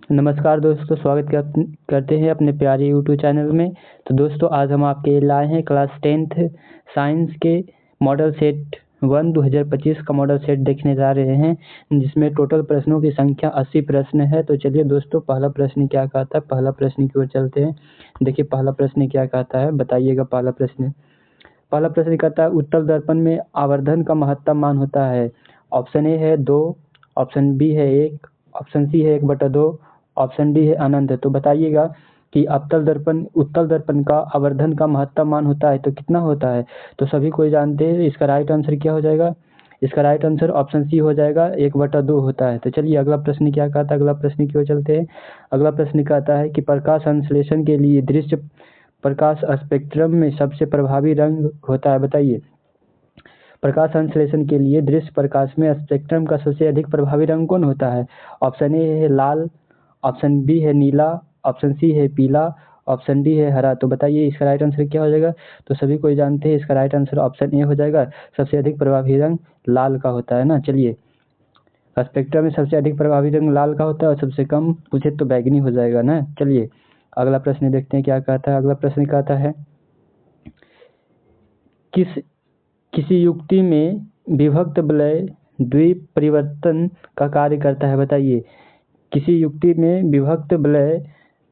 नमस्कार दोस्तों, स्वागत करते हैं अपने प्यारे यूट्यूब चैनल में। तो दोस्तों, आज हम आपके लिए लाए हैं क्लास 10th साइंस के मॉडल सेट 1 2025 का मॉडल सेट देखने जा रहे हैं, जिसमें टोटल प्रश्नों की संख्या 80 प्रश्न है। तो चलिए दोस्तों, पहला प्रश्न क्या कहता है, पहला प्रश्न की ओर चलते हैं। देखिए पहला प्रश्न क्या कहता है, बताइएगा। पहला प्रश्न कहता है, उत्तल दर्पण में आवर्धन का महत्तम मान होता है। ऑप्शन ए है 2, ऑप्शन बी है 1, ऑप्शन सी है 1/2, ऑप्शन डी है अनंत। तो बताइएगा कि उत्तल दर्पण का आवर्धन का महत्तम मान होता है तो कितना होता है। तो सभी कोई जानते हैं, इसका राइट आंसर क्या हो जाएगा। इसका राइट आंसर ऑप्शन सी हो जाएगा, 1/2 होता है। तो चलिए अगला प्रश्न क्या कहता है, अगला प्रश्न की ओर चलते हैं। अगला प्रश्न कहता है कि प्रकाश संश्लेषण के लिए दृश्य प्रकाश स्पेक्ट्रम में सबसे प्रभावी रंग होता है। बताइए, प्रकाश संश्लेषण के लिए दृश्य प्रकाश में स्पेक्ट्रम का सबसे अधिक प्रभावी रंग कौन होता है। ऑप्शन ए है लाल, ऑप्शन बी है नीला, ऑप्शन सी है पीला, ऑप्शन डी है हरा। तो बताइए इसका राइट आंसर क्या हो जाएगा। तो सभी कोई जानते हैं, इसका राइट आंसर ऑप्शन ए हो जाएगा, सबसे अधिक प्रभावी रंग लाल का होता है ना। चलिए, स्पेक्ट्रम में सबसे अधिक प्रभावी रंग लाल का होता है और सबसे कम पूछे तो बैगनी हो जाएगा ना। चलिए अगला प्रश्न देखते हैं क्या कहता है। अगला प्रश्न कहता है, किसी युक्ति में विभक्त वलय द्विपरिवर्तन का कार्य करता है। बताइए, किसी युक्ति में विभक्त वलय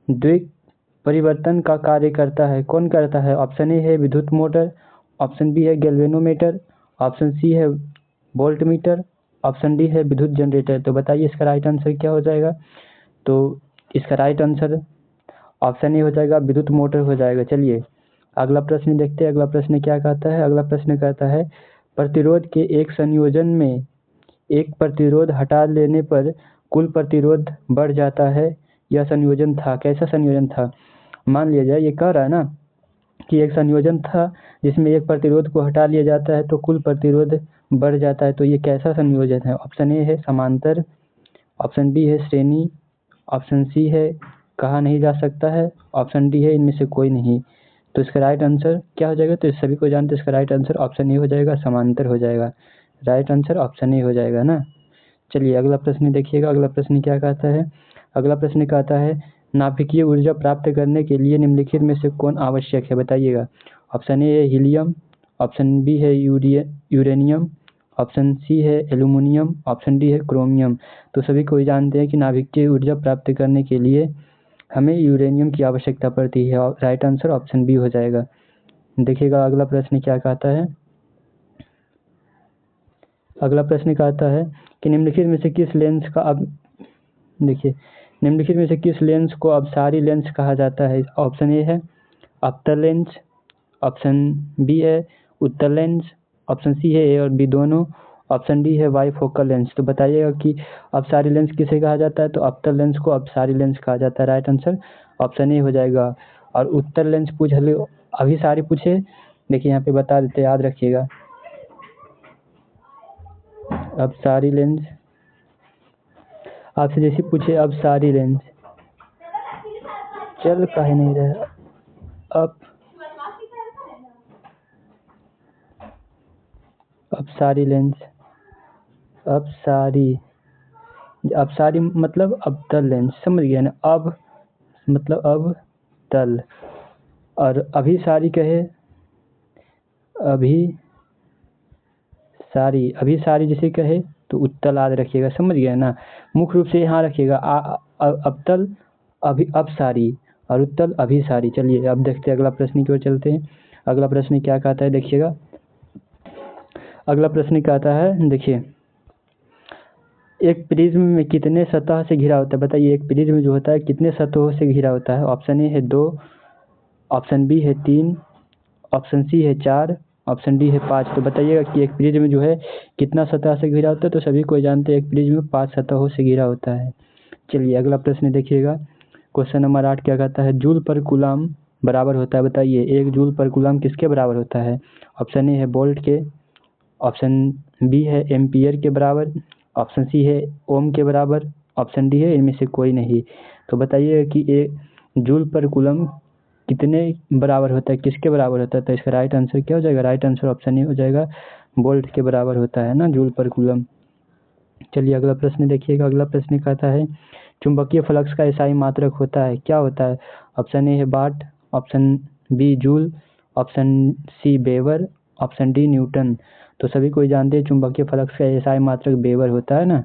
द्विपरिवर्तन का कार्य करता है, कौन करता है। ऑप्शन ए है विद्युत मोटर, ऑप्शन बी है गैल्वेनोमीटर, ऑप्शन सी है वोल्टमीटर, ऑप्शन डी है विद्युत जनरेटर। तो बताइए इसका राइट आंसर क्या हो जाएगा। तो इसका राइट आंसर ऑप्शन ए हो जाएगा, विद्युत मोटर हो जाएगा। चलिए अगला प्रश्न देखते हैं। अगला प्रश्न क्या कहता है। अगला प्रश्न कहता है, प्रतिरोध के एक संयोजन में एक प्रतिरोध हटा लेने पर कुल प्रतिरोध बढ़ जाता है। यह संयोजन था, कैसा संयोजन था। मान लिया जाए, ये कह रहा है ना कि एक संयोजन था जिसमें एक प्रतिरोध को हटा लिया जाता है तो कुल प्रतिरोध बढ़ जाता है। तो ये कैसा संयोजन है। ऑप्शन ए है समांतर, ऑप्शन बी है श्रेणी, ऑप्शन सी है कहा नहीं जा सकता है, ऑप्शन डी है इनमें से कोई नहीं। तो इसका राइट आंसर क्या हो जाएगा। तो इस सभी को जानते हैं, इसका राइट आंसर ऑप्शन ए हो जाएगा, समांतर हो जाएगा। राइट आंसर ऑप्शन ए हो जाएगा ना। चलिए अगला प्रश्न देखिएगा। अगला प्रश्न क्या कहता है। अगला प्रश्न कहता है, नाभिकीय ऊर्जा प्राप्त करने के लिए निम्नलिखित में से कौन आवश्यक है। बताइएगा। ऑप्शन ए है हीलियम, ऑप्शन बी है यूरेनियम, ऑप्शन सी है एल्यूमिनियम, ऑप्शन डी है क्रोमियम। तो सभी कोई जानते हैं कि नाभिकीय ऊर्जा प्राप्त करने के लिए हमें यूरेनियम की आवश्यकता पड़ती है। और राइट आंसर ऑप्शन बी हो जाएगा। देखिएगा अगला प्रश्न क्या कहता है। अगला प्रश्न कहता है कि निम्नलिखित में से किस लेंस का देखिए, निम्नलिखित में से किस लेंस को अपसारी लेंस कहा जाता है। ऑप्शन ए है अवतल लेंस, ऑप्शन बी है उत्तल लेंस, ऑप्शन सी है ए और बी दोनों, ऑप्शन डी है बाइफोकल लेंस। तो बताइएगा कि अपसारी लेंस किसे कहा जाता है। तो अवतल लेंस को अपसारी लेंस कहा जाता है। राइट आंसर ऑप्शन ए हो जाएगा। और उत्तल लेंस अभी सारी पूछे, देखिए यहाँ पे बता देते, याद रखिएगा। अपसारी लेंस आपसे जैसे पूछे, अपसारी लेंस चल काहे नहीं रहा। अपसारी लेंस, अपसारी मतलब अवतल लेंस, समझ गया ना। अब मतलब अब तल, और अभिसारी कहे, अभिसारी जिसे कहे तो उत्तल याद रखिएगा, समझ गया ना। मुख्य रूप से यहाँ रखिएगा, अवतल अपसारी और उत्तल अभिसारी। चलिए अब देखते हैं अगला प्रश्न की ओर चलते हैं। अगला प्रश्न क्या कहता है, देखिएगा। अगला प्रश्न कहता है, देखिए, एक प्रिज्म में कितने सतह से घिरा होता है। बताइए, एक प्रिज्म जो होता है कितने सतहों से घिरा होता है। ऑप्शन ए है 2, ऑप्शन बी है 3, ऑप्शन सी है 4, ऑप्शन डी है 5। तो बताइएगा कि एक प्रिज्म जो है कितना सतह से घिरा होता है। तो सभी कोई जानते हैं, एक प्रिज्म 5 सतहों से घिरा होता है। चलिए अगला प्रश्न देखिएगा। क्वेश्चन नंबर 8 क्या कहता है, जूल पर कूलम बराबर होता है। बताइए, एक जूल पर कूलम किसके बराबर होता है। ऑप्शन ए है वोल्ट के, ऑप्शन बी है एम्पियर के बराबर, ऑप्शन सी है ओम के बराबर, ऑप्शन डी है इनमें से कोई नहीं। तो बताइए कि एक जूल पर कूलम कितने बराबर होता है, किसके बराबर होता है। तो इसका राइट आंसर क्या हो जाएगा। राइट आंसर ऑप्शन ए हो जाएगा, वोल्ट के बराबर होता है ना जूल पर कूलम। चलिए अगला प्रश्न देखिएगा। अगला प्रश्न कहता है चुंबकीय फ्लक्स का एसआई मात्रक होता है, क्या होता है? ऑप्शन ए है watt, option B joule, option C weber, option D newton. तो सभी कोई जानते हैं चुंबकीय फ्लक्स का एसआई मात्रक वेबर होता है ना।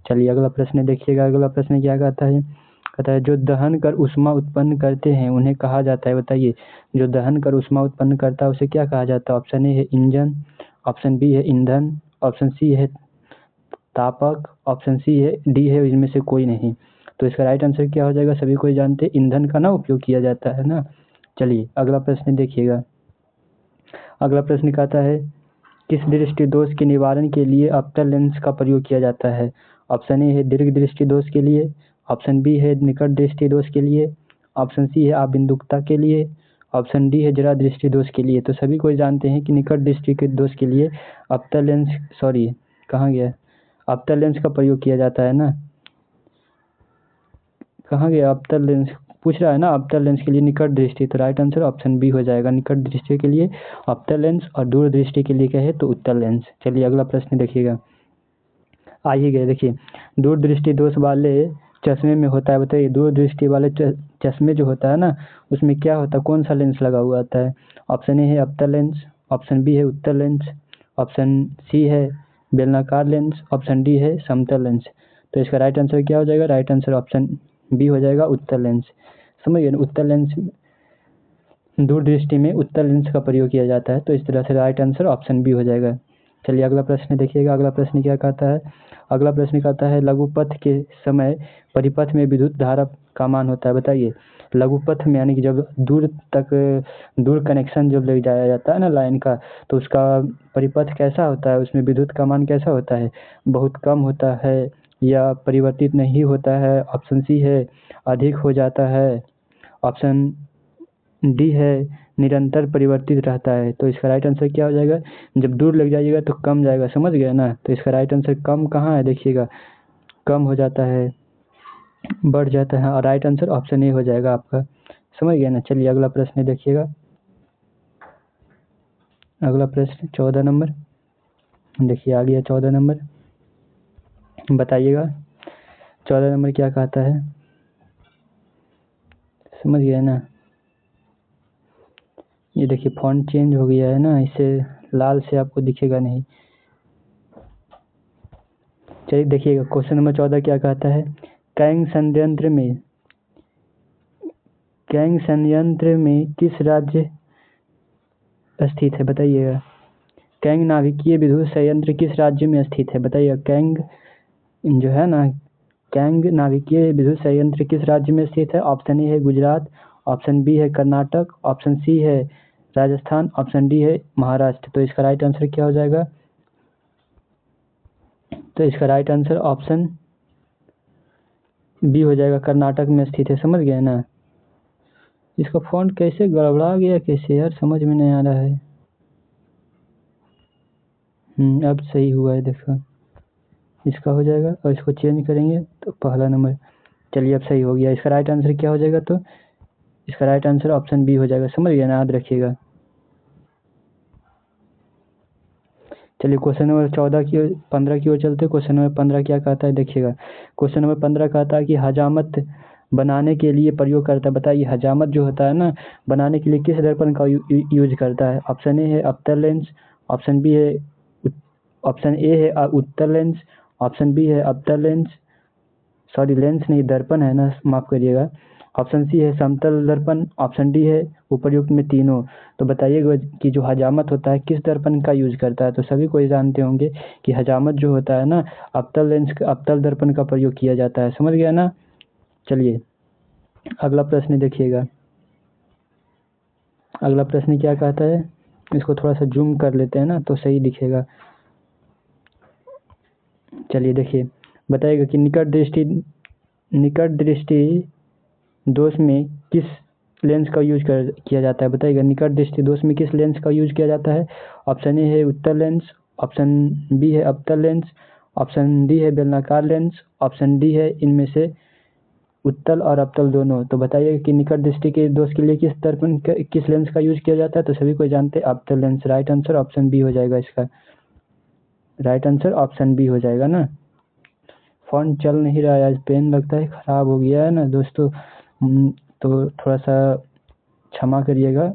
चलिए अगला प्रश्न देखिएगा। अगला प्रश्न क्या कहता है? कहता है जो दहन कर ऊष्मा उत्पन्न करते हैं उन्हें कहा जाता है, बताइए। जो दहन कर ऊष्मा उत्पन्न करता है उसे क्या कहा जाता है? ऑप्शन ए है इंजन, ऑप्शन बी है ईंधन, ऑप्शन सी है तापक, ऑप्शन सी है डी है इनमें से कोई नहीं। तो इसका राइट आंसर क्या हो जाएगा? सभी कोई जानते हैं ईंधन का ना उपयोग किया जाता है ना। चलिए अगला प्रश्न देखिएगा। अगला प्रश्न कहता है किस दृष्टि दोष के निवारण के लिए अवतल लेंस का प्रयोग किया जाता है? ऑप्शन ए है दीर्घ दृष्टि दोष के लिए, ऑप्शन बी है निकट दृष्टि दोष के लिए, ऑप्शन सी है आबिंदुकता के लिए, ऑप्शन डी है जरा दृष्टि दोष के लिए। तो सभी कोई जानते हैं कि निकट दृष्टि के दोष के लिए अवतल लेंस, सॉरी कहाँ गया, अवतल लेंस का प्रयोग किया जाता है ना। कहाँ गया अवतल लेंस, पूछ रहा है ना अवतल लेंस के लिए निकट दृष्टि। तो राइट आंसर ऑप्शन बी हो जाएगा, निकट दृष्टि के लिए अवतल लेंस और दूर दृष्टि के लिए क्या है? तो उत्तल लेंस। चलिए अगला प्रश्न देखिएगा। आइए गए देखिए, दूर दृष्टि दोष वाले चश्मे में होता है, बताइए दूर दृष्टि वाले चश्मे जो होता है ना उसमें क्या होता है, कौन सा लेंस लगा हुआ आता है? ऑप्शन ए है अवतल लेंस, ऑप्शन बी है उत्तल लेंस, ऑप्शन सी है बेलनाकार लेंस, ऑप्शन डी है समतल लेंस। तो इसका राइट आंसर क्या हो जाएगा? राइट आंसर ऑप्शन बी हो जाएगा उत्तल लेंस। समझिए ना, उत्तल लेंस दूर दृष्टि में उत्तल लेंस का प्रयोग किया जाता है। तो इस तरह से राइट आंसर ऑप्शन बी हो जाएगा। चलिए अगला प्रश्न देखिएगा। अगला प्रश्न क्या कहता है? अगला प्रश्न कहता है लघुपथ के समय परिपथ में विद्युत धारा का मान होता है, बताइए। लघुपथ में यानी कि जब दूर तक दूर कनेक्शन जब ले जाया जाता है ना लाइन का, तो उसका परिपथ कैसा होता है, उसमें विद्युत का मान कैसा होता है? बहुत कम होता है या परिवर्तित नहीं होता है? ऑप्शन सी है अधिक हो जाता है, ऑप्शन डी है निरंतर परिवर्तित रहता है। तो इसका राइट आंसर क्या हो जाएगा? जब दूर लग जाइएगा तो कम जाएगा, समझ गए ना। तो इसका राइट आंसर कम कहाँ है देखिएगा, कम हो जाता है, बढ़ जाता है, और राइट आंसर ऑप्शन ए हो जाएगा आपका। समझ गए ना। चलिए अगला प्रश्न देखिएगा। अगला प्रश्न 14 नंबर देखिए, आ गया 14 नंबर, बताइएगा 14 नंबर क्या कहता है, समझ गए ना। ये देखिए फॉन्ट चेंज हो गया है ना, इससे लाल से आपको दिखेगा नहीं। चलिए देखिएगा क्वेश्चन नंबर 14 क्या कहता है, कैंग संयंत्र में किस राज्य स्थित है, बताइएगा। कैंग नाभिकीय विद्युत संयंत्र किस राज्य में स्थित है, बताइएगा। कैंग जो है ना, कैंग नाभिकीय विद्युत संयंत्र किस राज्य में स्थित है? ऑप्शन ए है गुजरात, ऑप्शन बी है कर्नाटक, ऑप्शन सी है राजस्थान, ऑप्शन डी है महाराष्ट्र। तो इसका राइट आंसर क्या हो जाएगा? तो इसका राइट आंसर ऑप्शन बी हो जाएगा, कर्नाटक में स्थित है। समझ गए ना। इसका फॉन्ट कैसे गड़बड़ा गया, कैसे यार समझ में नहीं आ रहा है। अब सही हुआ है, देखो इसका हो जाएगा और इसको चेंज करेंगे तो पहला नंबर। चलिए अब सही हो गया। इसका राइट आंसर क्या हो जाएगा? तो इसका राइट आंसर ऑप्शन बी हो जाएगा। समझ गया ना, याद रखिएगा। चलिए क्वेश्चन नंबर 15 की ओर चलते। क्वेश्चन नंबर 15 क्या कहता है देखिएगा। क्वेश्चन नंबर 15 कहता है कि हजामत बनाने के लिए प्रयोग करता है, बताइए। हजामत जो होता है ना बनाने के लिए किस दर्पण का यूज करता है? ऑप्शन ए है अवतल लेंस, ऑप्शन बी है ऑप्शन ए है उत्तल लेंस, ऑप्शन बी है अवतल लेंस, सॉरी लेंस नहीं दर्पण है ना, माफ करिएगा। ऑप्शन सी है समतल दर्पण, ऑप्शन डी है उपर्युक्त में तीनों। तो बताइएगा कि जो हजामत होता है किस दर्पण का यूज करता है। तो सभी को जानते होंगे कि हजामत जो होता है ना अवतल लेंस अवतल दर्पण का प्रयोग किया जाता है। समझ गया ना। चलिए अगला प्रश्न देखिएगा। अगला प्रश्न क्या कहता है, इसको थोड़ा सा जूम कर लेते हैं ना तो सही दिखेगा। चलिए देखिए, बताइएगा कि निकट दृष्टि दोष में किस लेंस का यूज किया जाता है, बताइएगा। निकट दृष्टि दोष में किस लेंस का यूज किया जाता है? ऑप्शन ए है उत्तल लेंस, ऑप्शन बी है अवतल लेंस, ऑप्शन डी है बेलनाकार लेंस, ऑप्शन डी है इनमें से उत्तल और अवतल दोनों। तो बताइए कि निकट दृष्टि के दोष के लिए किस लेंस का यूज किया जाता है? तो सभी को जानते हैं अवतल lens. Right answer option B हो जाएगा, इसका राइट आंसर ऑप्शन बी हो जाएगा ना। फ़ॉन्ट चल नहीं रहा है आज, पेन लगता है ख़राब हो गया है ना दोस्तों, तो थोड़ा सा क्षमा करिएगा।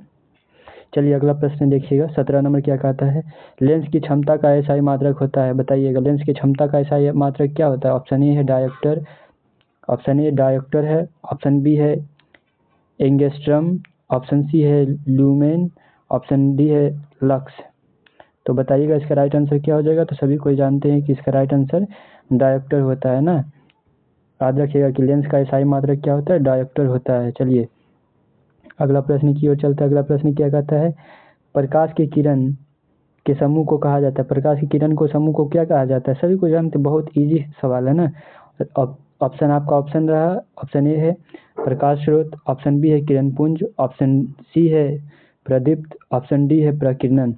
चलिए अगला प्रश्न देखिएगा, 17 नंबर क्या कहता है, लेंस की क्षमता का एसआई मात्रक होता है, बताइएगा लेंस की क्षमता का एसआई मात्रक क्या होता है। ऑप्शन ए है डायोप्टर, ऑप्शन ए डायोप्टर है, ऑप्शन बी है एंगस्ट्रम, ऑप्शन सी है ल्यूमेन, ऑप्शन डी है लक्स। तो बताइएगा इसका राइट आंसर क्या हो जाएगा। तो सभी कोई जानते हैं कि इसका राइट आंसर डायोप्टर होता है ना, याद रखिएगा कि लेंस का एसआई मात्रक क्या होता है, डायोप्टर होता है। चलिए अगला प्रश्न की ओर चलता है। अगला प्रश्न क्या कहता है, प्रकाश की किरण के समूह को कहा जाता है, प्रकाश की किरण को समूह को क्या कहा जाता है, सभी को जानते हैं, बहुत इजी सवाल है ना। ऑप्शन आपका ऑप्शन रहा, ऑप्शन ए है प्रकाश स्रोत, ऑप्शन बी है किरण पुंज, ऑप्शन सी है प्रदीप्त, ऑप्शन डी है प्रकीर्णन।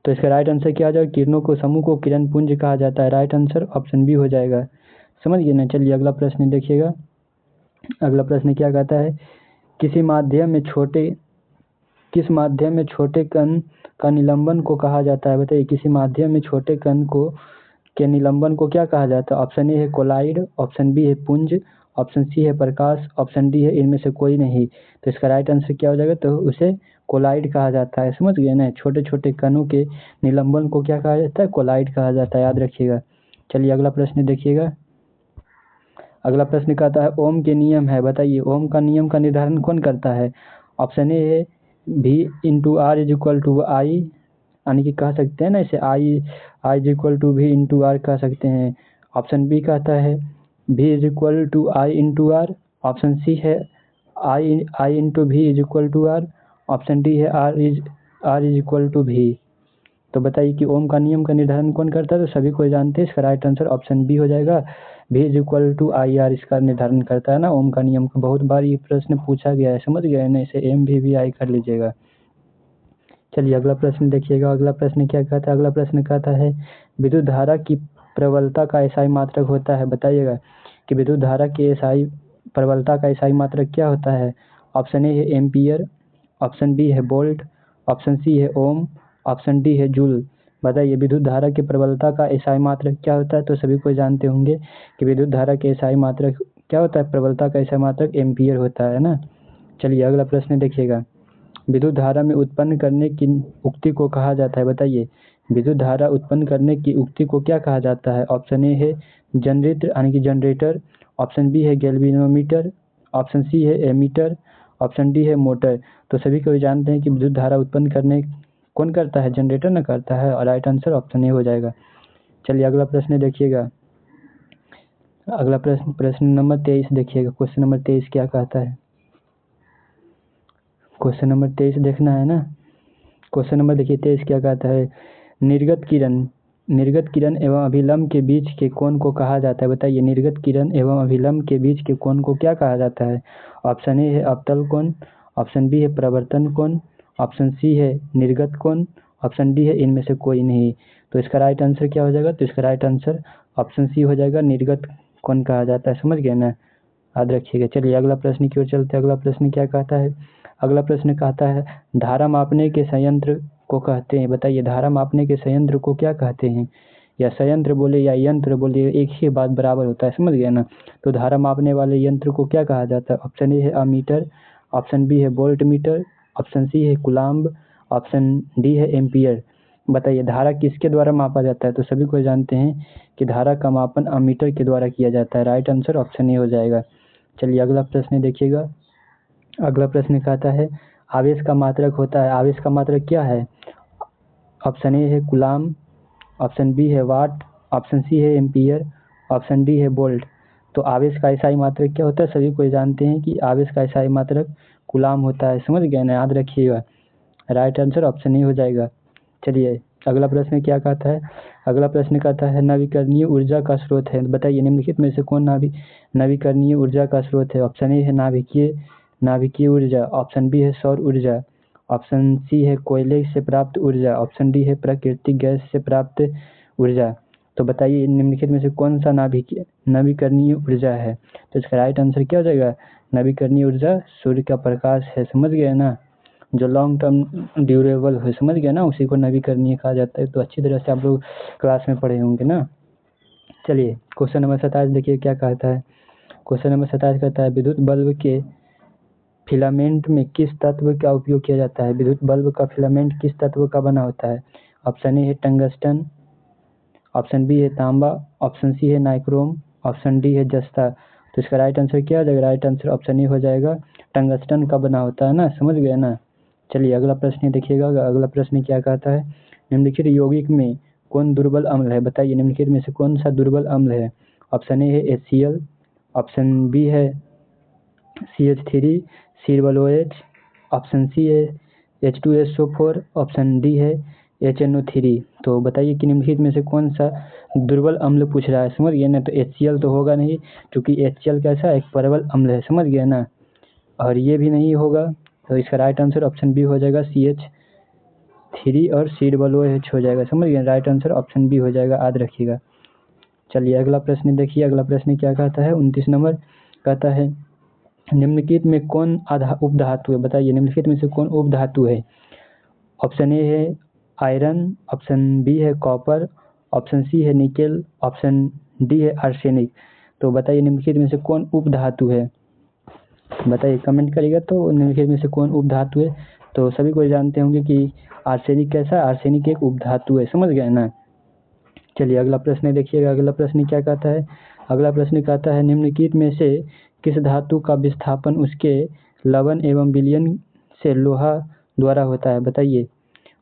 तो इसका राइट आंसर क्या आ जाएगा, किरणों को समूह को किरण पुंज कहा जाता है, राइट आंसर ऑप्शन बी हो जाएगा। समझ गए ना। चलिए अगला प्रश्न देखिएगा, अगला प्रश्न क्या कहता है, किस माध्यम में छोटे कण का निलंबन को कहा जाता है, बताइए किसी माध्यम में छोटे कण को के निलंबन को क्या कहा जाता है। ऑप्शन ए है कोलाइड, ऑप्शन बी है पुंज, ऑप्शन सी है प्रकाश, ऑप्शन डी है इनमें से कोई नहीं। तो इसका राइट आंसर क्या हो जाएगा, तो उसे कोलाइड कहा जाता है। समझ गए ना, छोटे छोटे कणों के निलंबन को क्या कहा जाता है, कोलाइड कहा जाता है, याद रखिएगा। चलिए अगला प्रश्न देखिएगा, अगला प्रश्न कहता है ओम के नियम है, बताइए ओम का नियम का निर्धारण कौन करता है। ऑप्शन ए है V into R is equal to I, यानी कि कह सकते हैं ना इसे I is equal to V into R कह सकते हैं। ऑप्शन बी कहता है V is equal to I into R, option C है I into V is equal to R, option D है R is equal to V. तो बताइए कि ओम का नियम का निर्धारण कौन करता है, तो सभी को जानते हैं, इसका राइट आंसर ऑप्शन बी हो जाएगा, V is equal to I R इसका निर्धारण करता है ना ओम का नियम का। बहुत बार ये प्रश्न पूछा गया है, समझ गए ना, इसे MVVI कर लीजिएगा। चलिए अगला प्रश्न देखिएगा, अगला प्रश्न क्या कहता है, अगला प्रश्न कहता है विद्युत धारा की प्रबलता का एसआई मात्रक होता है, बताइएगा कि विद्युत धारा की एसआई प्रबलता का एसआई मात्रक क्या होता है। ऑप्शन ए है एम्पियर, ऑप्शन बी है वोल्ट, ऑप्शन सी है ओम, ऑप्शन डी है जूल। बताइए विद्युत धारा की प्रबलता का एसआई मात्रक क्या होता है। तो सभी को जानते होंगे कि विद्युत धारा के एसआई मात्रक क्या होता है, प्रबलता का एसआई मात्रक एम्पियर होता है ना। चलिए अगला प्रश्न देखिएगा, विद्युत धारा में उत्पन्न करने की उक्ति को कहा जाता है, बताइए विद्युत धारा उत्पन्न करने की उक्ति को क्या कहा जाता है। ऑप्शन ए है जनरेटर यानी कि जनरेटर, ऑप्शन बी है गैल्वेनोमीटर, ऑप्शन सी है एमीटर, ऑप्शन डी है मोटर। तो सभी को जानते हैं कि विद्युत धारा उत्पन्न करने कौन करता है, जनरेटर ना करता है, और राइट आंसर ऑप्शन ए हो जाएगा। चलिए अगला प्रश्न देखिएगा, अगला प्रश्न नंबर 23 देखिएगा, क्वेश्चन नंबर 23 क्या कहता है, क्वेश्चन नंबर 23 देखना है ना। क्वेश्चन नंबर देखिए 23 क्या कहता है, निर्गत किरण एवं अभिलंब के बीच के कोण को कहा जाता है, बताइए निर्गत किरण एवं अभिलंब के बीच के कोण को क्या कहा जाता है। ऑप्शन ए है अवतल कोण, ऑप्शन बी है प्रवर्तन कोण, ऑप्शन सी है निर्गत कोण, ऑप्शन डी है इनमें से कोई नहीं। तो इसका राइट आंसर क्या हो जाएगा, तो इसका राइट आंसर ऑप्शन सी हो जाएगा, निर्गत कोण कहा जाता है। समझ गए ना, याद रखिएगा। चलिए अगला प्रश्न की ओर चलते हैं, अगला प्रश्न क्या कहता है, अगला प्रश्न कहता है धारा मापने के संयंत्र को कहते हैं, बताइए धारा मापने के संयंत्र को क्या कहते हैं, या संयंत्र बोले या यंत्र बोले एक ही बात बराबर होता है, समझ गए ना। तो धारा मापने वाले यंत्र को क्या कहा जाता है। ऑप्शन ए है अमीटर, ऑप्शन बी है वोल्ट मीटर, ऑप्शन सी है कुलाम्ब, ऑप्शन डी है एम्पियर। बताइए धारा किसके द्वारा मापा जाता है। तो सभी को जानते हैं कि धारा का मापन अमीटर के द्वारा किया जाता है, राइट आंसर ऑप्शन ए हो जाएगा। चलिए अगला प्रश्न देखिएगा, अगला प्रश्न कहता है आवेश का मात्रक होता है, आवेश का मात्रक क्या है। ऑप्शन ए है कूलाम, ऑप्शन बी है वाट, ऑप्शन सी है एम्पियर, ऑप्शन डी है वोल्ट। तो आवेश का एसआई मात्रक क्या होता है, सभी कोई जानते हैं कि आवेश का एसआई मात्रक कूलाम होता है, समझ गए ना, याद रखिएगा, राइट आंसर ऑप्शन ए हो जाएगा। चलिए अगला प्रश्न क्या कहता है, अगला प्रश्न कहता है नवीकरणीय ऊर्जा का स्रोत है, बताइए निम्नलिखित में से कौन नवीकरणीय ऊर्जा का स्रोत है। ऑप्शन ए है नाभिकीय ऊर्जा, ऑप्शन बी है सौर ऊर्जा, ऑप्शन सी है कोयले से प्राप्त ऊर्जा, ऑप्शन डी है प्राकृतिक गैस से प्राप्त ऊर्जा। तो बताइए निम्नलिखित में से कौन सा नवीकरणीय ऊर्जा है। तो इसका राइट आंसर क्या हो जाएगा, नवीकरणीय ऊर्जा सूर्य का प्रकाश है, समझ गए ना, जो लॉन्ग टर्म ड्यूरेबल है, समझ गए ना, उसी को नवीकरणीय कहा जाता है। तो अच्छी तरह से आप लोग क्लास में पढ़े होंगे ना। चलिए क्वेश्चन नंबर 27 देखिए क्या कहता है। क्वेश्चन नंबर 27 कहता है विद्युत बल्ब के फिलामेंट में किस तत्व का उपयोग किया जाता है। विद्युत बल्ब का फिलामेंट किस तत्व का बना होता है। ऑप्शन ए है टंगस्टन, ऑप्शन बी है तांबा, ऑप्शन सी है नाइक्रोम, ऑप्शन डी है जस्ता। तो इसका राइट आंसर क्या हो जाएगा। राइट आंसर ऑप्शन ए हो जाएगा, टंगस्टन का बना होता है ना, समझ गए ना। चलिए अगला प्रश्न देखिएगा। अगला प्रश्न क्या कहता है, निम्नलिखित यौगिक में कौन दुर्बल अम्ल है। बताइए निम्नलिखित में से कौन सा दुर्बल अम्ल है। ऑप्शन ए है HCl, ऑप्शन बी है CH3 COOH, ऑप्शन सी है H2SO4, ऑप्शन डी है HNO3। तो बताइए कि निम्नलिखित में से कौन सा दुर्बल अम्ल पूछ रहा है, समझ गए ना। तो HCl तो होगा नहीं, क्योंकि HCl कैसा एक प्रबल अम्ल है, समझ गए ना। और ये भी नहीं होगा, तो इसका राइट आंसर ऑप्शन बी हो जाएगा, CH3 और COOH हो जाएगा, समझ गए। राइट आंसर ऑप्शन बी हो जाएगा, याद रखिएगा। चलिए अगला प्रश्न देखिए। अगला प्रश्न क्या कहता है, 29 नंबर कहता है निम्नलिखित में कौन उपधातु है। बताइए निम्नलिखित में से कौन उपधातु है। ऑप्शन ए है आयरन, ऑप्शन बी है कॉपर, ऑप्शन सी है निकेल, ऑप्शन डी है आर्सेनिक। तो बताइए निम्नलिखित में से कौन उपधातु है, बताइए कमेंट करिएगा। तो निम्नलिखित में से कौन उपधातु है। तो सभी को जानते होंगे कि आर्सेनिक कैसा, आर्सेनिक एक उपधातु है, समझ गए ना। चलिए अगला प्रश्न देखिएगा। अगला प्रश्न क्या कहता है। अगला प्रश्न कहता है निम्नलिखित में से किस धातु का विस्थापन उसके लवण एवं विलयन से लोहा द्वारा होता है। बताइए।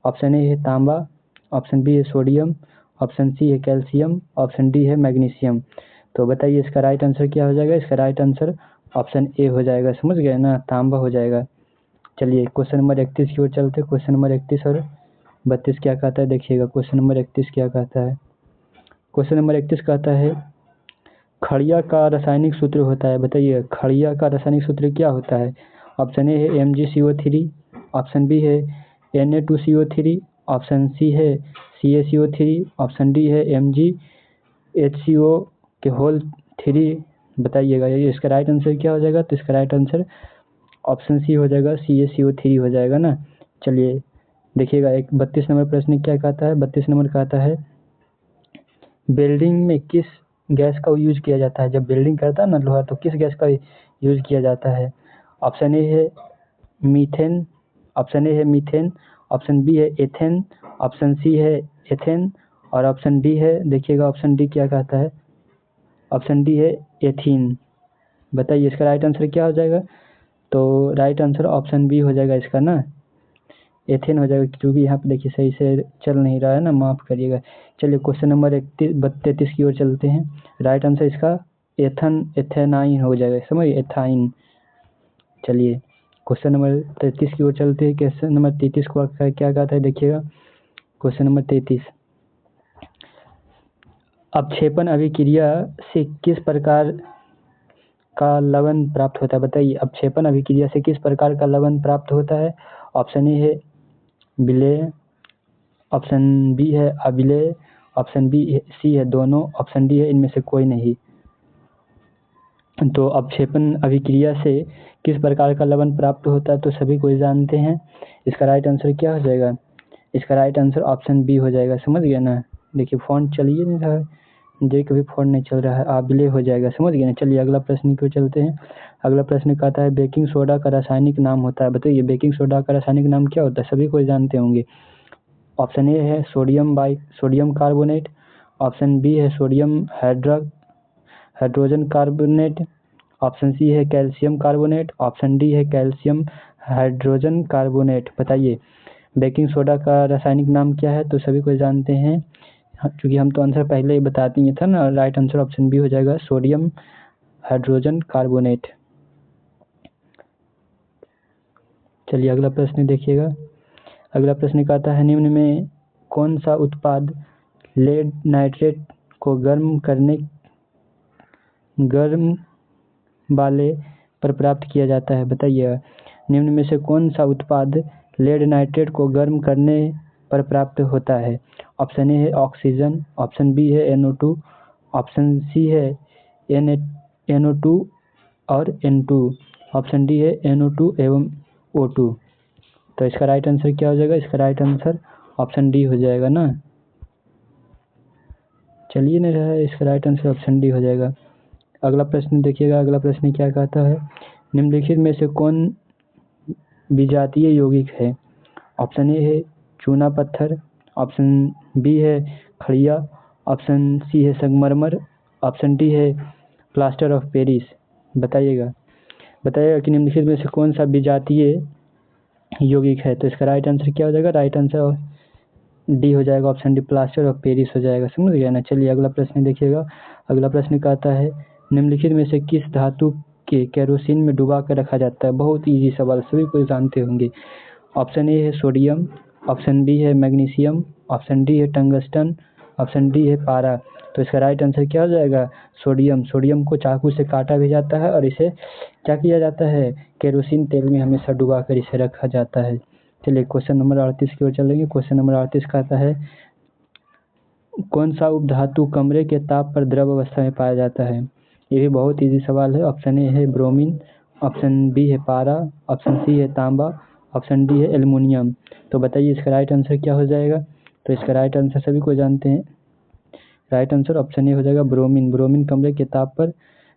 ऑप्शन ए है तांबा, ऑप्शन बी है सोडियम, ऑप्शन सी है कैल्शियम, ऑप्शन डी है मैग्नीशियम। तो बताइए इसका राइट आंसर क्या हो जाएगा। इसका राइट आंसर ऑप्शन ए हो जाएगा, समझ गए ना, तांबा हो जाएगा। चलिए क्वेश्चन नंबर 31 की ओर चलते। क्वेश्चन नंबर 31 और 32 क्या कहता है देखिएगा। क्वेश्चन नंबर 31 क्या कहता है। क्वेश्चन नंबर 31 कहता है खड़िया का रासायनिक सूत्र होता है। बताइए खड़िया का रासायनिक सूत्र क्या होता है। ऑप्शन ए है MgCO3, ऑप्शन बी है Na2CO3, ऑप्शन सी है CaCO3, ऑप्शन डी है MgHCO के होल 3। बताइएगा ये इसका राइट आंसर क्या हो जाएगा। तो इसका राइट आंसर ऑप्शन सी हो जाएगा, CaCO3 हो जाएगा ना। चलिए देखिएगा एक 32 नंबर प्रश्न क्या कहता है। 32 नंबर कहता है वेल्डिंग में किस गैस का यूज किया जाता है। जब वेल्डिंग करता है ना लोहा, तो किस गैस का यूज किया जाता है। ऑप्शन ए है मीथेन, ऑप्शन ए है मीथेन, ऑप्शन बी है एथेन, ऑप्शन सी है एथेन और ऑप्शन डी है, देखिएगा ऑप्शन डी क्या कहता है। ऑप्शन डी है एथीन। बताइए इसका राइट आंसर क्या हो जाएगा। तो राइट आंसर ऑप्शन बी हो जाएगा इसका ना, एथेन हो जाएगा, क्योंकि यहाँ पे देखिए सही से चल नहीं रहा है ना, माफ़ करिएगा। चलिए क्वेश्चन नंबर 33 की ओर चलते हैं। राइट आंसर इसका एथेनाइन हो जाएगा, समझिए एथाइन। चलिए क्वेश्चन नंबर 33 की ओर चलते हैं। क्वेश्चन नंबर 33 को क्या कहता है देखिएगा। क्वेश्चन नंबर 33 अवक्षेपण अभिक्रिया से किस प्रकार का लवण प्राप्त होता है। बताइए अवक्षेपण अभिक्रिया से किस प्रकार का लवण प्राप्त होता है। ऑप्शन ए है विलेय, ऑप्शन बी है अविलेय, ऑप्शन बी सी है दोनों, ऑप्शन डी है इनमें से कोई नहीं। तो अवक्षेपण अभिक्रिया से किस प्रकार का लवण प्राप्त होता है, तो सभी कोई जानते हैं। इसका राइट आंसर क्या हो जाएगा। इसका राइट आंसर ऑप्शन बी हो जाएगा, समझ गया ना। देखिए फ़ॉन्ट चलिए नहीं रहा है, देखिए कभी फ़ॉन्ट नहीं चल रहा है, अविलेय हो जाएगा, समझ गए ना। चलिए अगला प्रश्न की ओर चलते हैं। अगला प्रश्न कहता है बेकिंग सोडा का रासायनिक नाम होता है। बताइए बेकिंग सोडा का रासायनिक नाम क्या होता है, सभी कोई जानते होंगे। ऑप्शन ए है सोडियम कार्बोनेट, ऑप्शन बी है sodium hydrogen carbonate, option C है कैल्शियम कार्बोनेट, ऑप्शन डी है कैल्शियम हाइड्रोजन कार्बोनेट। बताइए बेकिंग सोडा का रासायनिक नाम क्या है, तो सभी को जानते हैं, क्योंकि हम तो आंसर पहले ही बता दिए था ना। राइट आंसर ऑप्शन बी हो जाएगा, सोडियम हाइड्रोजन कार्बोनेट। चलिए अगला प्रश्न देखिएगा। अगला प्रश्न कहता है निम्न में कौन सा उत्पाद लेड नाइट्रेट को गर्म वाले पर प्राप्त किया जाता है। बताइए निम्न में से कौन सा उत्पाद लेड नाइट्रेट को गर्म करने पर प्राप्त होता है। ऑप्शन ए है ऑक्सीजन, ऑप्शन बी है NO2, ऑप्शन सी है NO2 और N2, ऑप्शन डी है NO2 एवं O2। तो इसका राइट आंसर क्या हो जाएगा। इसका राइट आंसर ऑप्शन डी हो जाएगा ना। चलिए नहीं रहा है, इसका राइट आंसर ऑप्शन डी हो जाएगा। अगला प्रश्न देखिएगा, अगला प्रश्न क्या कहता है, निम्नलिखित में से कौन विजातीय यौगिक है? ऑप्शन ए है चूना पत्थर, ऑप्शन बी है खड़िया, ऑप्शन सी है संगमरमर, ऑप्शन डी है प्लास्टर ऑफ पेरिस। बताइएगा कि निम्नलिखित में से कौन सा विजातीय यौगिक है? तो इसका राइट आंसर क्या हो जाएगा? राइट आंसर डी हो जाएगा, option D plaster of Paris हो जाएगा। समझ गया ना। चलिए अगला प्रश्न देखिएगा, अगला प्रश्न कहता है निम्नलिखित में से किस धातु के केरोसिन में डुबा कर रखा जाता है? बहुत इजी सवाल, सभी कोई जानते होंगे। ऑप्शन ए है सोडियम, ऑप्शन बी है मैग्नीशियम, ऑप्शन डी है टंगस्टन, ऑप्शन डी है पारा। तो इसका राइट आंसर क्या हो जाएगा? सोडियम। सोडियम को चाकू से काटा भी जाता है और इसे क्या किया जाता है? केरोसिन तेल में हमेशा डुबा कर इसे रखा जाता है। चलिए क्वेश्चन नंबर 38 की ओर चलेंगे। क्वेश्चन नंबर 38 कहता है कौन सा उपधातु कमरे के ताप पर द्रव अवस्था में पाया जाता है? ये भी बहुत इजी सवाल है। ऑप्शन ए है ब्रोमीन, ऑप्शन बी है पारा, ऑप्शन सी है तांबा, ऑप्शन डी है एल्युमिनियम। तो बताइए इसका राइट आंसर क्या हो जाएगा? तो इसका राइट आंसर सभी को जानते हैं, राइट आंसर ऑप्शन ए हो जाएगा ब्रोमीन। ब्रोमीन कमरे के ताप पर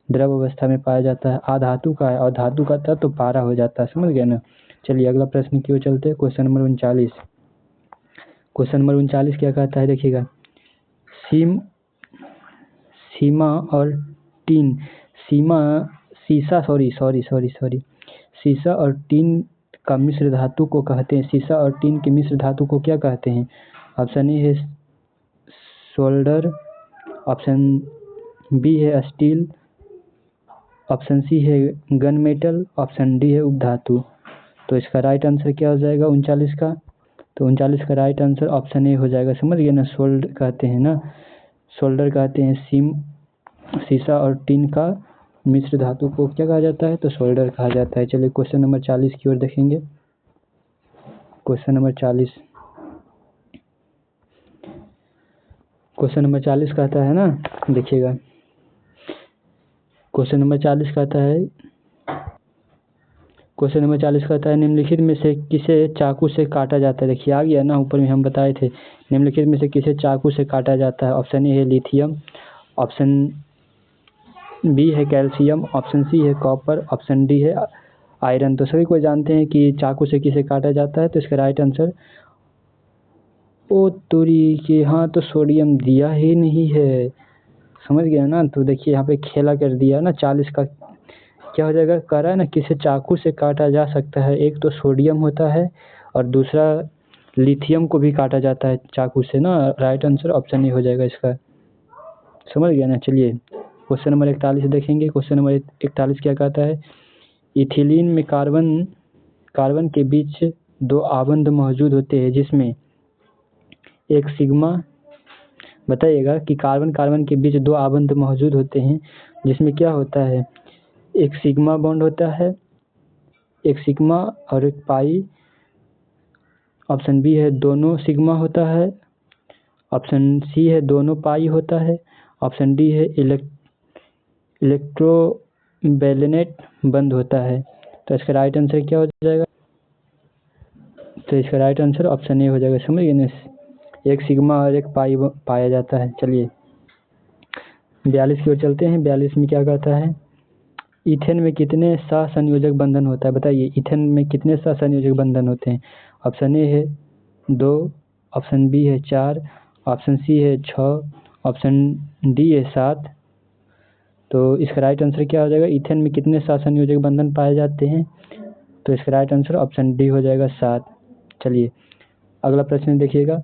द्रव अवस्था में पाया जाता है। अधातु का है और धातु का था तो पारा हो जाता है। समझ गया ना। चलिए अगला प्रश्न की ओर चलते हैं। Question number 39। क्वेश्चन नंबर 39 क्या कहता है देखिएगा, सीमा और टीन सीसा और टीन का मिश्र धातु को कहते हैं। सीसा और टीन के मिश्र धातु को क्या कहते हैं? ऑप्शन ए है सोल्डर, ऑप्शन बी है स्टील, ऑप्शन सी है गन मेटल, ऑप्शन डी है उपधातु। तो इसका राइट आंसर क्या हो जाएगा 39 का? तो 39 का राइट आंसर ऑप्शन ए हो जाएगा। समझ गए ना। सोल्डर कहते हैं ना, सोल्डर कहते हैं सीसा और टीन का मिश्र धातु को क्या कहा जाता है? तो सोल्डर कहा जाता है। चलिए क्वेश्चन नंबर 40 की ओर देखेंगे। क्वेश्चन नंबर 40 कहता है ना, देखिएगा क्वेश्चन नंबर 40 कहता है निम्नलिखित में से किसे चाकू से काटा जाता है? देखिए आ गया ना, ऊपर में हम बताए थे। निम्नलिखित में से किसे चाकू से काटा जाता है? ऑप्शन ए है लिथियम, ऑप्शन बी है कैल्शियम, ऑप्शन सी है कॉपर, ऑप्शन डी है आयरन। तो सभी को जानते हैं कि चाकू से किसे काटा जाता है। तो इसका राइट आंसर ओ तुरी के हाँ, तो सोडियम दिया ही नहीं है। समझ गया ना। तो देखिए यहाँ पे खेला कर दिया ना। 40 का क्या हो जाएगा? कह रहा है ना किसे चाकू से काटा जा सकता है। एक तो सोडियम होता है और दूसरा लिथियम को भी काटा जाता है चाकू से ना। राइट आंसर ऑप्शन ए हो जाएगा इसका। समझ गया ना। चलिए क्वेश्चन नंबर 41 देखेंगे। क्वेश्चन नंबर 41 क्या कहता है, इथिलीन में कार्बन के बीच दो आबंध मौजूद होते हैं जिसमें एक सिग्मा। बताइएगा कि कार्बन के बीच दो आबंध मौजूद होते हैं जिसमें क्या होता है? एक सिग्मा बॉन्ड होता है, एक सिग्मा और एक पाई। ऑप्शन बी है दोनों सिग्मा होता है, ऑप्शन सी है दोनों पाई होता है, ऑप्शन डी है इलेक्ट्रोबैलेनेट बंद होता है। तो इसका राइट आंसर क्या हो जाएगा? तो इसका राइट आंसर ऑप्शन ए हो जाएगा। समझ गए ना। एक सिग्मा और एक पाई पाया जाता है। चलिए 42 की ओर चलते हैं। 42 में क्या कहता है, ईथेन में कितने सहसंयोजक बंधन होता है? बताइए ईथेन में कितने सहसंयोजक बंधन होते हैं? ऑप्शन ए है 2, ऑप्शन बी है 4, ऑप्शन सी है 6, ऑप्शन डी है 7। तो इसका राइट आंसर क्या हो जाएगा? ईथेन में कितने सहसंयोजक बंधन पाए जाते हैं? तो इसका राइट आंसर ऑप्शन डी हो जाएगा 7। चलिए अगला प्रश्न देखिएगा,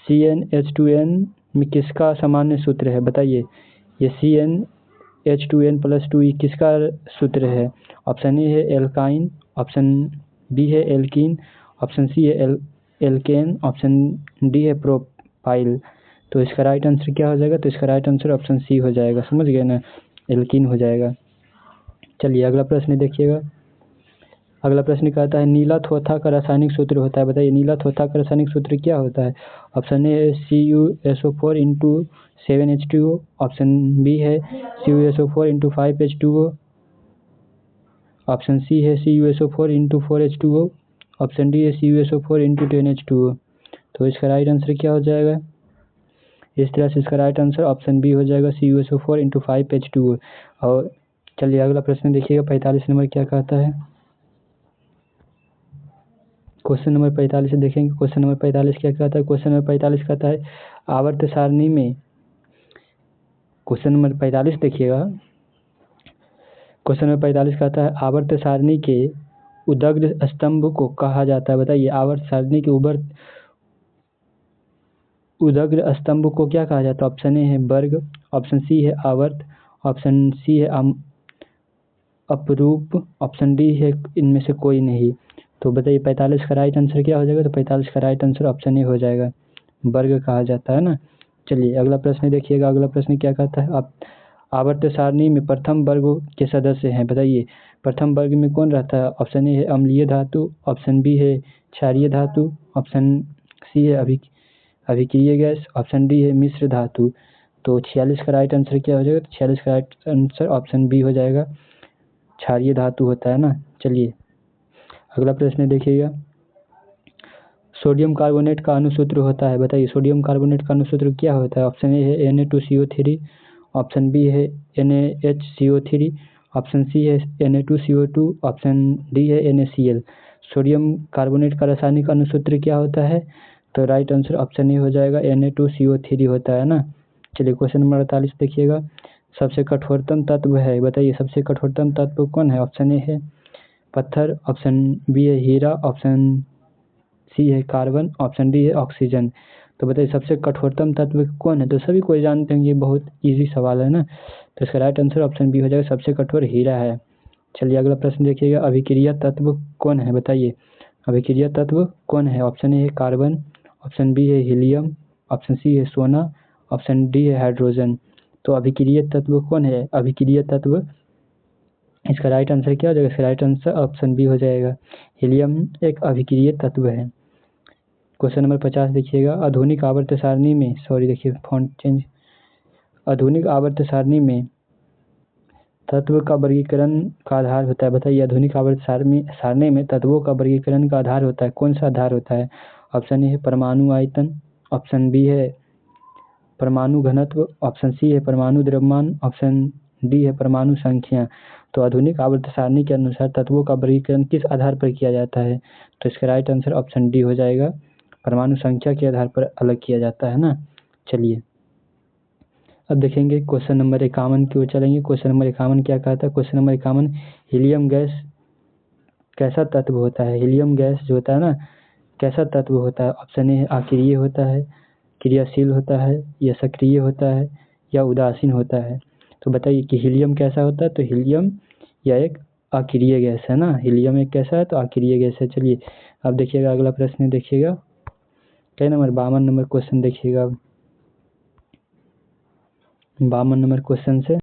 CnH2n में किसका सामान्य सूत्र है? बताइए ये CnH2n+2 किसका सूत्र है? ऑप्शन ए है एल्काइन, ऑप्शन बी है एल्कीन, ऑप्शन सी है एल्केन, ऑप्शन डी है प्रोपाइल। तो इसका राइट आंसर क्या हो जाएगा? तो इसका राइट आंसर ऑप्शन सी हो जाएगा। समझ गए ना, एल्कीन हो जाएगा। चलिए अगला प्रश्न देखिएगा। अगला प्रश्न कहता है नीला थोथा का रासायनिक सूत्र होता है। बताइए नीला थोथा का रासायनिक सूत्र क्या होता है? ऑप्शन ए है CuSO4 × 7H2O, ऑप्शन बी है CuSO4 × 5H2O, ऑप्शन सी है CuSO4 × 4H2O, ऑप्शन डी है CuSO4 × 10H2O। तो इसका राइट आंसर क्या हो जाएगा? इस तरह से इसका राइट आंसर ऑप्शन बी हो जाएगा CuSO4 × 5H2O। और चलिए अगला प्रश्न देखिएगा 45 नंबर क्या कहता है। क्वेश्चन नंबर 45 देखेंगे। क्वेश्चन नंबर 45 क्या कहता है। क्वेश्चन नंबर 45 कहता है आवर्त सारणी में, क्वेश्चन नंबर 45 देखिएगा। क्वेश्चन नंबर 45 कहता है आवर्त सारणी के उदग्र स्तंभ को कहा जाता है। बताइए आवर्त सारणी के उदग्र स्तंभ को क्या कहा जाता है। ऑप्शन ए है वर्ग, ऑप्शन सी है आवर्त, ऑप्शन सी है अपरूप, ऑप्शन डी है इनमें से कोई नहीं। तो बताइए 45 का राइट आंसर क्या हो जाएगा। तो 45 का राइट आंसर ऑप्शन ए हो जाएगा, वर्ग कहा जाता है ना। चलिए अगला प्रश्न देखिएगा। अगला प्रश्न क्या कहता है। आप आवर्त सारणी में प्रथम वर्ग के सदस्य हैं। बताइए प्रथम वर्ग में कौन रहता है। ऑप्शन ए है अम्लीय धातु, ऑप्शन बी है क्षारीय धातु, ऑप्शन सी है अभिक्रिय गैस, ऑप्शन डी है मिश्र धातु। तो 46 का राइट आंसर क्या हो जाएगा। तो 46 का राइट आंसर ऑप्शन बी हो जाएगा, क्षारीय धातु होता है ना। चलिए अगला प्रश्न देखिएगा। सोडियम कार्बोनेट का अणुसूत्र होता है। बताइए सोडियम कार्बोनेट का अणुसूत्र क्या होता है। ऑप्शन ए है Na2CO3, ऑप्शन बी है NaHCO3, ऑप्शन सी है Na2CO2, ऑप्शन डी है NaCl। सोडियम कार्बोनेट का रासायनिक अणुसूत्र क्या होता है। तो राइट आंसर ऑप्शन ए हो जाएगा, Na2CO3 होता है ना। चलिए क्वेश्चन नंबर 48 देखिएगा। सबसे कठोरतम तत्व है। बताइए सबसे कठोरतम तत्व कौन है। ऑप्शन ए है पत्थर, ऑप्शन बी है हीरा, ऑप्शन सी है कार्बन, ऑप्शन डी है ऑक्सीजन। तो बताइए सबसे कठोरतम तत्व कौन है। तो सभी कोई जानते हैं, ये बहुत इजी सवाल है ना। तो इसका राइट आंसर ऑप्शन बी हो जाएगा, सबसे कठोर हीरा है। चलिए अगला प्रश्न देखिएगा। अभिक्रिया तत्व कौन है। बताइए अभिक्रिया तत्व कौन है। ऑप्शन ए है कार्बन, ऑप्शन बी है हीलियम, ऑप्शन सी है सोना, ऑप्शन डी है हाइड्रोजन। तो अभिक्रिय तत्व कौन है। अभिक्रिय तत्व, इसका राइट आंसर क्या हो जाएगा। इसका राइट आंसर ऑप्शन बी हो जाएगा, हीलियम एक अभिक्रिय तत्व है। क्वेश्चन नंबर 50 देखिएगा। आधुनिक आवर्त सारणी में, सॉरी देखिए फॉन्ट चेंज, आधुनिक आवर्त सारणी में तत्व का वर्गीकरण का आधार होता है। बताइए आधुनिक आवर्त सारणी में तत्वों का वर्गीकरण का आधार होता है, कौन सा आधार होता है। ऑप्शन ए है परमाणु आयतन, ऑप्शन बी है परमाणु घनत्व, ऑप्शन सी है परमाणु द्रव्यमान, ऑप्शन डी है परमाणु संख्या। तो आधुनिक आवर्त सारणी के अनुसार तत्वों का वर्गीकरण किस आधार पर किया जाता है। तो इसका राइट आंसर ऑप्शन डी हो जाएगा, परमाणु संख्या के आधार पर अलग किया जाता है ना। चलिए अब देखेंगे क्वेश्चन नंबर 51 की ओर चलेंगे। क्वेश्चन नंबर 51 क्या कहता है। क्वेश्चन नंबर 51, हीलियम गैस कैसा तत्व होता है। हीलियम गैस जो होता है ना, कैसा तत्व होता है। ऑप्शन ए है अक्रिय होता है, क्रियाशील होता है, या सक्रिय होता है, या उदासीन होता है। तो बताइए कि हीलियम कैसा होता है। तो हीलियम या एक अक्रिय गैस है ना। हीलियम एक कैसा है, तो अक्रिय गैस है। चलिए अब देखिएगा अगला प्रश्न देखिएगा। क्या नंबर 52 नंबर क्वेश्चन देखिएगा। 52 नंबर क्वेश्चन से